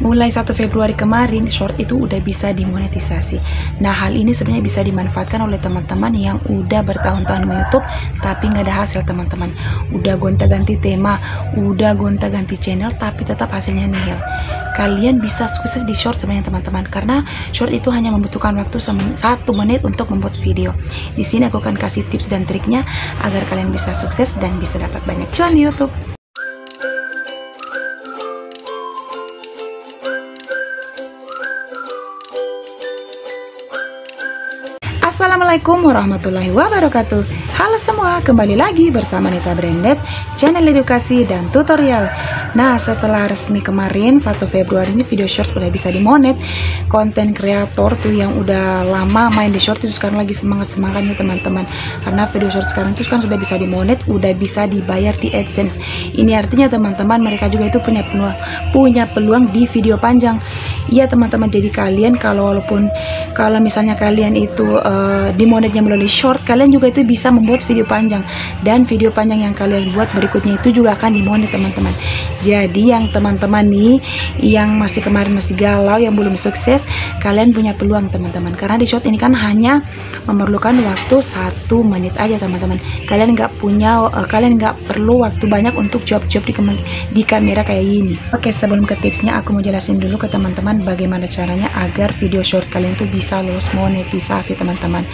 mulai 1 Februari kemarin short itu udah bisa dimonetisasi. Nah, hal ini sebenarnya bisa dimanfaatkan oleh teman-teman yang udah bertahun-tahun di YouTube tapi nggak ada hasil teman-teman. Udah gonta-ganti tema, udah gonta-ganti channel tapi tetap hasilnya nihil. Kalian bisa sukses di short sebenarnya teman-teman, karena short itu hanya membutuhkan waktu 1 menit untuk membuat video. Di sini aku akan kasih tips dan triknya agar kalian bisa sukses dan bisa dapat banyak cuan di YouTube. Assalamualaikum warahmatullahi wabarakatuh. Halo semua, kembali lagi bersama Nita Branded, channel edukasi dan tutorial. Nah, setelah resmi kemarin 1 Februari ini video short udah bisa dimonet. Konten kreator tuh yang udah lama main di short itu sekarang lagi semangat-semangatnya teman-teman, karena video short sekarang itu kan sudah bisa dimonet, udah bisa dibayar di AdSense. Ini artinya teman-teman, mereka juga itu punya peluang di video panjang. Iya teman-teman, jadi kalian kalau misalnya kalian itu dimonetnya melalui short, kalian juga itu bisa membuat video panjang, dan video panjang yang kalian buat berikutnya itu juga akan dimonet teman-teman. Jadi yang teman-teman nih yang kemarin masih galau, yang belum sukses, kalian punya peluang teman-teman, karena di short ini kan hanya memerlukan waktu 1 menit aja teman-teman. Kalian nggak perlu waktu banyak untuk job-job di kamera kayak gini. Oke, sebelum ke tipsnya, aku mau jelasin dulu ke teman-teman bagaimana caranya agar video short kalian tuh bisa lolos monetisasi teman-teman.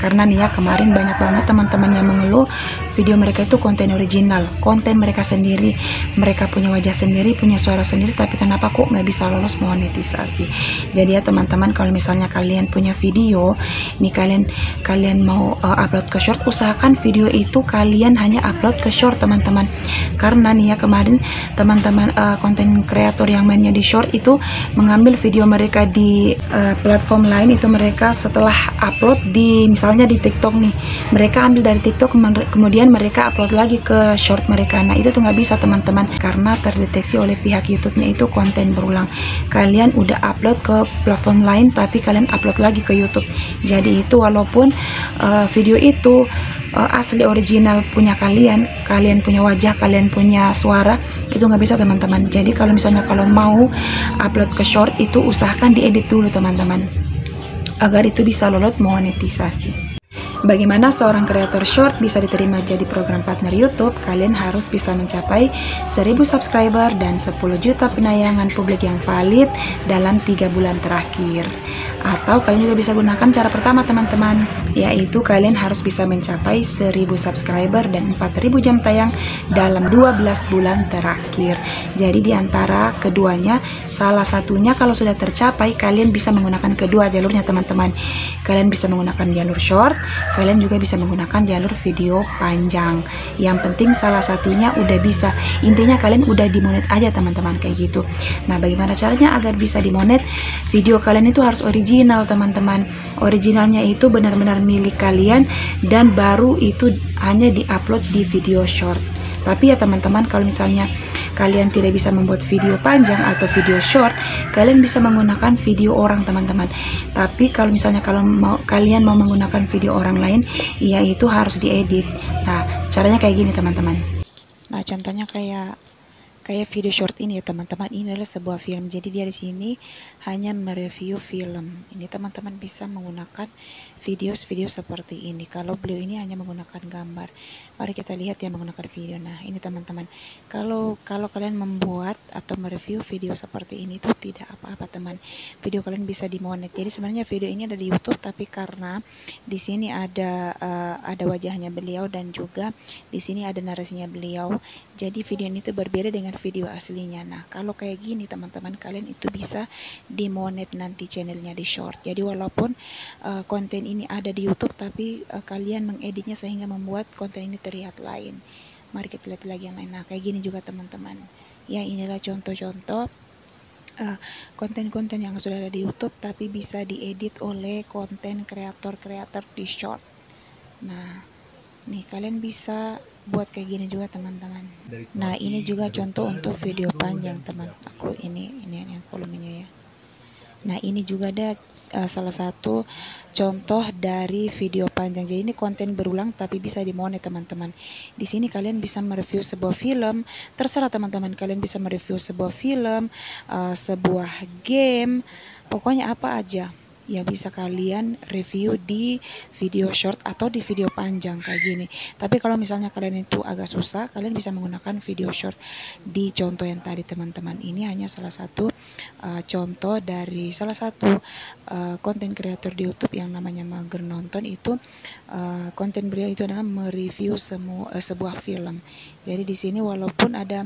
Karena nih ya, kemarin banyak banget teman-teman yang mengeluh video mereka itu konten original, konten mereka sendiri, mereka punya wajah sendiri, punya suara sendiri, tapi kenapa kok nggak bisa lolos monetisasi. Jadi ya teman-teman, kalau misalnya kalian punya video nih, kalian mau upload ke short, usahakan video itu kalian hanya upload ke short teman-teman. Karena nih ya, kemarin teman-teman konten kreator yang mainnya di short itu mengambil video mereka di platform lain, itu mereka setelah upload misalnya di TikTok nih, mereka ambil dari TikTok kemudian mereka upload lagi ke short mereka. Nah, itu tuh nggak bisa teman-teman, karena terdeteksi oleh pihak YouTube-nya itu konten berulang. Kalian udah upload ke platform lain tapi kalian upload lagi ke YouTube, jadi itu walaupun video itu asli original punya kalian punya wajah, kalian punya suara, itu nggak bisa teman-teman. Jadi kalau misalnya mau upload ke short itu usahakan diedit dulu teman-teman, agar itu bisa lolos monetisasi. Bagaimana seorang kreator short bisa diterima jadi program partner YouTube? Kalian harus bisa mencapai 1000 subscriber dan 10 juta penayangan publik yang valid dalam 3 bulan terakhir. Atau kalian juga bisa gunakan cara pertama teman-teman, yaitu kalian harus bisa mencapai 1000 subscriber dan 4000 jam tayang dalam 12 bulan terakhir. Jadi di antara keduanya, salah satunya kalau sudah tercapai, kalian bisa menggunakan kedua jalurnya teman-teman. Kalian bisa menggunakan jalur short, kalian juga bisa menggunakan jalur video panjang. Yang penting salah satunya udah bisa. Intinya kalian udah dimonet aja teman-teman, kayak gitu. Nah, bagaimana caranya agar bisa dimonet? Video kalian itu harus original teman-teman. Originalnya itu benar-benar milik kalian dan baru itu hanya diupload di video short. Tapi ya teman-teman, kalau misalnya kalian tidak bisa membuat video panjang atau video short, kalian bisa menggunakan video orang teman-teman. Tapi kalau misalnya kalian mau menggunakan video orang lain, ya itu harus diedit. Nah, caranya kayak gini teman-teman. Nah, contohnya kayak video short ini ya teman-teman. Ini adalah sebuah film, jadi dia di sini hanya mereview film. Ini teman-teman bisa menggunakan video seperti ini. Kalau beliau ini hanya menggunakan gambar, mari kita lihat yang menggunakan video. Nah, ini teman-teman, kalau kalian membuat atau mereview video seperti ini tuh tidak apa-apa teman, video kalian bisa dimonet. Jadi sebenarnya video ini ada di YouTube, tapi karena di sini ada wajahnya beliau dan juga di sini ada narasinya beliau, jadi video ini tuh berbeda dengan video aslinya. Nah, kalau kayak gini teman-teman, kalian itu bisa dimonet nanti channelnya di short. Jadi walaupun konten ini ada di YouTube, tapi kalian mengeditnya sehingga membuat konten ini terlihat lain. Mari kita lihat lagi yang lain. Nah, kayak gini juga teman-teman. Ya, inilah contoh-contoh konten-konten yang sudah ada di YouTube tapi bisa diedit oleh konten kreator di short. Nah, nih kalian bisa buat kayak gini juga teman-teman. Nah, ini juga contoh untuk video panjang teman. Aku ini yang volumenya ya. Nah, ini juga ada salah satu contoh dari video panjang. Jadi ini konten berulang tapi bisa dimonet teman-teman. Di sini kalian bisa mereview sebuah film, terserah teman-teman, kalian bisa mereview sebuah film, sebuah game, pokoknya apa aja ya bisa kalian review di video short atau di video panjang kayak gini. Tapi kalau misalnya kalian itu agak susah, kalian bisa menggunakan video short di contoh yang tadi teman-teman. Ini hanya salah satu contoh dari salah satu konten kreator di YouTube yang namanya Mager Nonton. Itu konten beliau itu adalah mereview sebuah film. Jadi di sini walaupun ada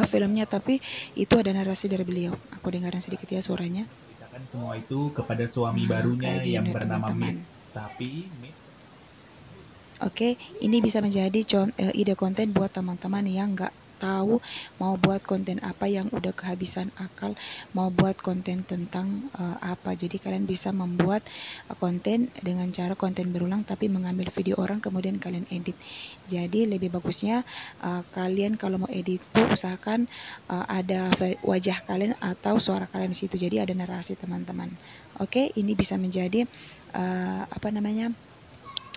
filmnya, tapi itu ada narasi dari beliau. Aku dengarkan sedikit ya suaranya. Kan semua itu kepada suami barunya yang bernama teman-teman. Mitch. Tapi Oke, ini bisa menjadi ide konten buat teman-teman yang nggak tahu mau buat konten apa, yang udah kehabisan akal mau buat konten tentang apa. Jadi kalian bisa membuat konten dengan cara konten berulang tapi mengambil video orang kemudian kalian edit. Jadi lebih bagusnya kalian kalau mau edit tuh usahakan ada wajah kalian atau suara kalian di situ. Jadi ada narasi teman-teman. Oke, ini bisa menjadi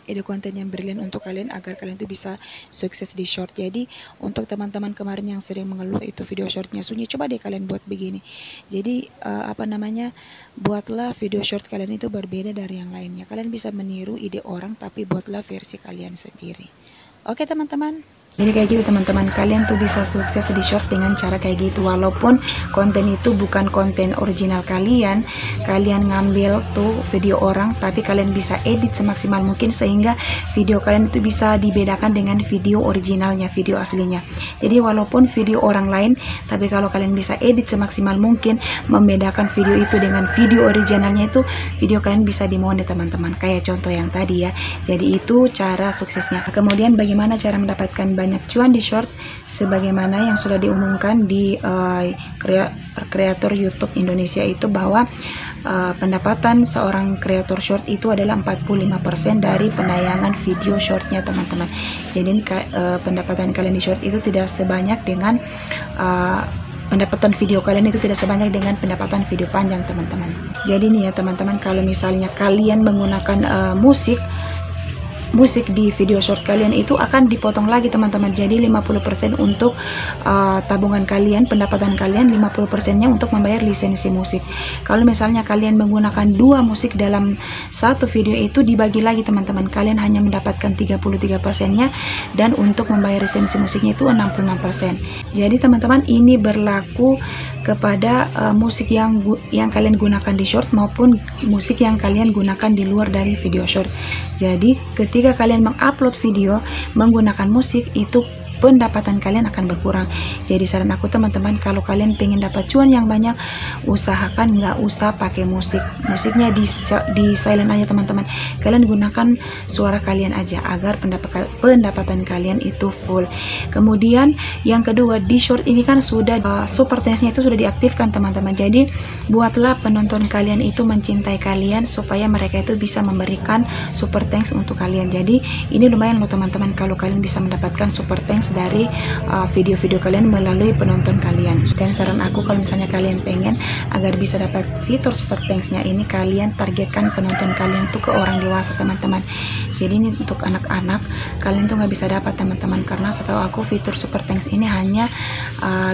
ide konten yang brilian untuk kalian agar kalian tuh bisa sukses di short. Jadi untuk teman-teman kemarin yang sering mengeluh itu video shortnya sunyi, coba deh kalian buat begini. Jadi buatlah video short kalian itu berbeda dari yang lainnya. Kalian bisa meniru ide orang tapi buatlah versi kalian sendiri. Oke teman-teman, jadi kayak gitu teman-teman, kalian tuh bisa sukses di short dengan cara kayak gitu. Walaupun konten itu bukan konten original kalian ngambil tuh video orang, tapi kalian bisa edit semaksimal mungkin sehingga video kalian itu bisa dibedakan dengan video originalnya, video aslinya. Jadi walaupun video orang lain, tapi kalau kalian bisa edit semaksimal mungkin membedakan video itu dengan video originalnya, itu video kalian bisa dimonet teman-teman, kayak contoh yang tadi ya. Jadi itu cara suksesnya. Kemudian bagaimana cara mendapatkan banyak cuan di short? Sebagaimana yang sudah diumumkan di kreator YouTube Indonesia itu bahwa pendapatan seorang kreator short itu adalah 45% dari penayangan video shortnya teman-teman. Jadi pendapatan kalian di short itu tidak sebanyak dengan pendapatan video kalian itu tidak sebanyak dengan pendapatan video panjang teman-teman. Jadi nih ya teman-teman, kalau misalnya kalian menggunakan musik di video short kalian itu akan dipotong lagi teman-teman. Jadi 50% untuk tabungan kalian, pendapatan kalian, 50%-nya untuk membayar lisensi musik. Kalau misalnya kalian menggunakan 2 musik dalam satu video itu dibagi lagi teman-teman, kalian hanya mendapatkan 33%-nya, dan untuk membayar lisensi musiknya itu 66%. Jadi teman-teman, ini berlaku kepada musik yang kalian gunakan di short maupun musik yang kalian gunakan di luar dari video short. Jadi ketika kalian mengupload video menggunakan musik, itu pendapatan kalian akan berkurang. Jadi saran aku teman-teman, kalau kalian pengen dapat cuan yang banyak, usahakan nggak usah pakai musiknya di silent aja teman-teman. Kalian gunakan suara kalian aja agar pendapatan kalian itu full. Kemudian yang kedua, di short ini kan sudah super thanks-nya itu sudah diaktifkan teman-teman. Jadi buatlah penonton kalian itu mencintai kalian supaya mereka itu bisa memberikan super thanks untuk kalian. Jadi ini lumayan loh teman-teman kalau kalian bisa mendapatkan super thanks dari video-video kalian melalui penonton kalian. Dan saran aku, kalau misalnya kalian pengen agar bisa dapat fitur super thanks-nya ini, kalian targetkan penonton kalian tuh ke orang dewasa teman-teman. Jadi ini untuk anak-anak kalian tuh nggak bisa dapat teman-teman, karena setahu aku fitur super thanks ini hanya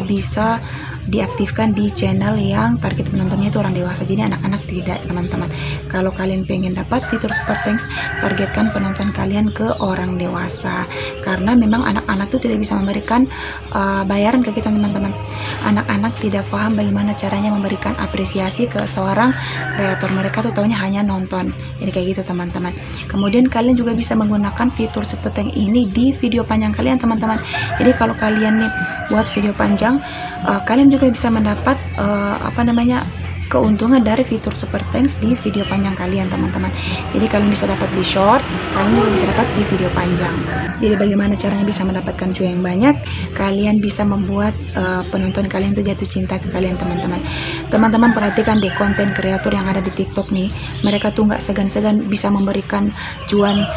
bisa diaktifkan di channel yang target penontonnya itu orang dewasa. Jadi anak-anak tidak teman-teman. Kalau kalian pengen dapat fitur super thanks, targetkan penonton kalian ke orang dewasa, karena memang anak-anak tuh tidak bisa memberikan bayaran ke kita teman-teman. Anak-anak tidak paham bagaimana caranya memberikan apresiasi ke seorang kreator. Mereka tuh taunya hanya nonton. Jadi kayak gitu teman-teman. Kemudian kalian juga bisa menggunakan fitur super thanks ini di video panjang kalian teman-teman. Jadi kalau kalian nih buat video panjang, kalian juga bisa mendapat keuntungan dari fitur super thanks di video panjang kalian teman-teman. Jadi kalian bisa dapat di short, kalian juga bisa dapat di video panjang. Jadi bagaimana caranya bisa mendapatkan cuan yang banyak? Kalian bisa membuat penonton kalian tuh jatuh cinta ke kalian teman-teman. Teman-teman perhatikan deh konten kreator yang ada di TikTok nih, mereka tuh nggak segan-segan bisa memberikan cuan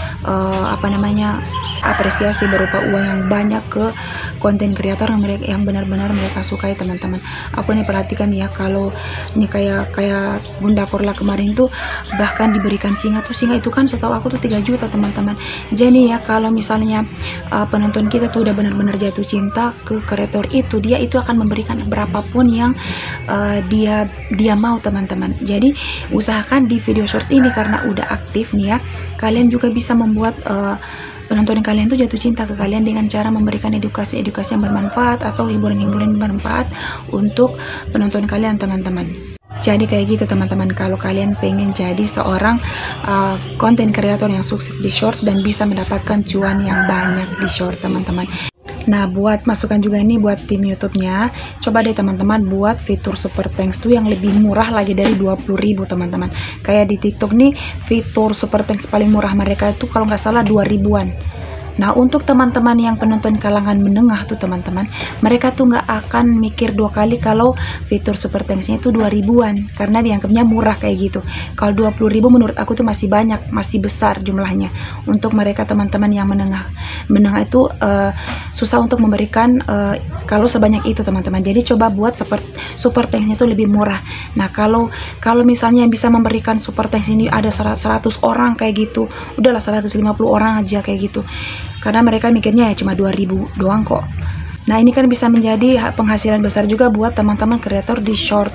apresiasi berupa uang yang banyak ke konten kreator yang benar-benar mereka sukai teman-teman. Aku nih perhatikan ya, kalau nih kayak Bunda Korla kemarin tuh bahkan diberikan singa itu kan setahu aku tuh 3 juta teman-teman. Jadi ya kalau misalnya penonton kita tuh udah benar-benar jatuh cinta ke kreator itu, dia itu akan memberikan berapapun yang dia mau teman-teman. Jadi usahakan di video short ini karena udah aktif nih ya, kalian juga bisa membuat penonton kalian tuh jatuh cinta ke kalian dengan cara memberikan edukasi yang bermanfaat atau hiburan-hiburan yang bermanfaat untuk penonton kalian teman-teman. Jadi kayak gitu teman-teman, kalau kalian pengen jadi seorang konten kreator yang sukses di short dan bisa mendapatkan cuan yang banyak di short teman-teman. Nah, buat masukan juga ini buat tim YouTube-nya, coba deh teman-teman buat fitur super thanks tuh yang lebih murah lagi dari 20.000 teman-teman. Kayak di TikTok nih, fitur super thanks paling murah mereka itu kalau nggak salah 2.000-an. Nah, untuk teman-teman yang penonton kalangan menengah tuh teman-teman, mereka tuh nggak akan mikir 2 kali kalau fitur super thanks-nya itu 2.000-an, karena dianggapnya murah kayak gitu. Kalau 20.000 menurut aku tuh masih banyak, masih besar jumlahnya. Untuk mereka teman-teman yang menengah itu susah untuk memberikan kalau sebanyak itu teman-teman. Jadi coba buat super thanks-nya tuh lebih murah. Nah, kalau misalnya yang bisa memberikan super thanks ini ada 100 orang kayak gitu, udahlah 150 orang aja kayak gitu. Karena mereka mikirnya ya cuma 2.000 doang kok. Nah, ini kan bisa menjadi penghasilan besar juga buat teman-teman kreator di short.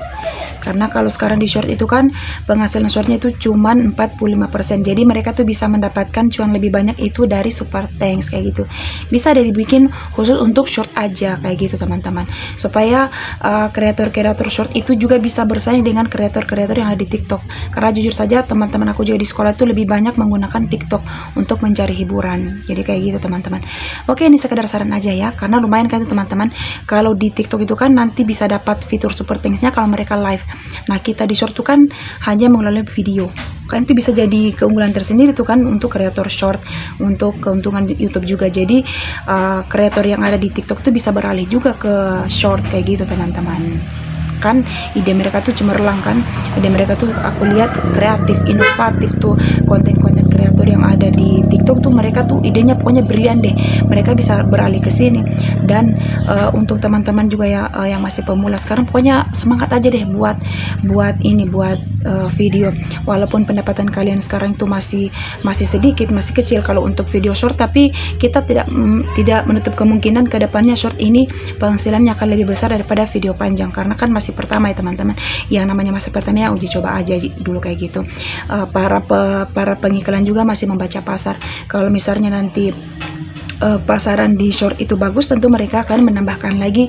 Karena kalau sekarang di short itu kan penghasilan shortnya itu cuma 45%. Jadi mereka tuh bisa mendapatkan cuan lebih banyak itu dari super thanks kayak gitu. Bisa dari dibikin khusus untuk short aja kayak gitu teman-teman. Supaya kreator-kreator short itu juga bisa bersaing dengan kreator-kreator yang ada di TikTok. Karena jujur saja teman-teman aku juga di sekolah tuh lebih banyak menggunakan TikTok untuk mencari hiburan. Jadi kayak gitu teman-teman. Oke, ini sekedar saran aja ya. Karena lumayan kan itu teman-teman. Kalau di TikTok itu kan nanti bisa dapat fitur super thanks-nya kalau mereka live. Nah, kita di short tuh kan hanya melalui video. Kan itu bisa jadi keunggulan tersendiri tuh kan untuk kreator short, untuk keuntungan YouTube juga. Jadi kreator yang ada di TikTok tuh bisa beralih juga ke short kayak gitu teman-teman. Kan ide mereka tuh cemerlang kan, ide mereka tuh aku lihat kreatif, inovatif tuh konten-konten kreator yang ada di TikTok tuh, mereka tuh idenya pokoknya brilian deh. Mereka bisa beralih ke sini. Dan untuk teman-teman juga ya yang masih pemula sekarang, pokoknya semangat aja deh buat video. Walaupun pendapatan kalian sekarang itu masih sedikit, masih kecil kalau untuk video short, tapi kita tidak menutup kemungkinan ke depannya short ini penghasilannya akan lebih besar daripada video panjang, karena kan masih pertama ya teman-teman. Yang namanya masih pertama ya uji coba aja dulu kayak gitu. Para pengiklan juga masih membaca pasar. Kalau misalnya nanti pasaran di short itu bagus, tentu mereka akan menambahkan lagi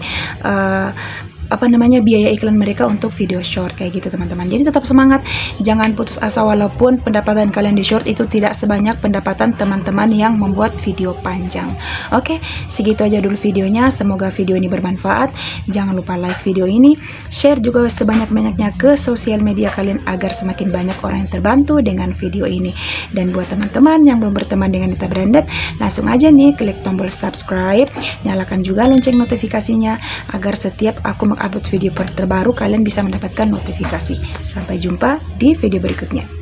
biaya iklan mereka untuk video short kayak gitu teman-teman. Jadi tetap semangat, jangan putus asa walaupun pendapatan kalian di short itu tidak sebanyak pendapatan teman-teman yang membuat video panjang. Oke, segitu aja dulu videonya. Semoga video ini bermanfaat. Jangan lupa like video ini, share juga sebanyak-banyaknya ke sosial media kalian agar semakin banyak orang yang terbantu dengan video ini. Dan buat teman-teman yang belum berteman dengan Nita Branded, langsung aja nih klik tombol subscribe, nyalakan juga lonceng notifikasinya agar setiap aku upload video terbaru kalian bisa mendapatkan notifikasi. Sampai jumpa di video berikutnya.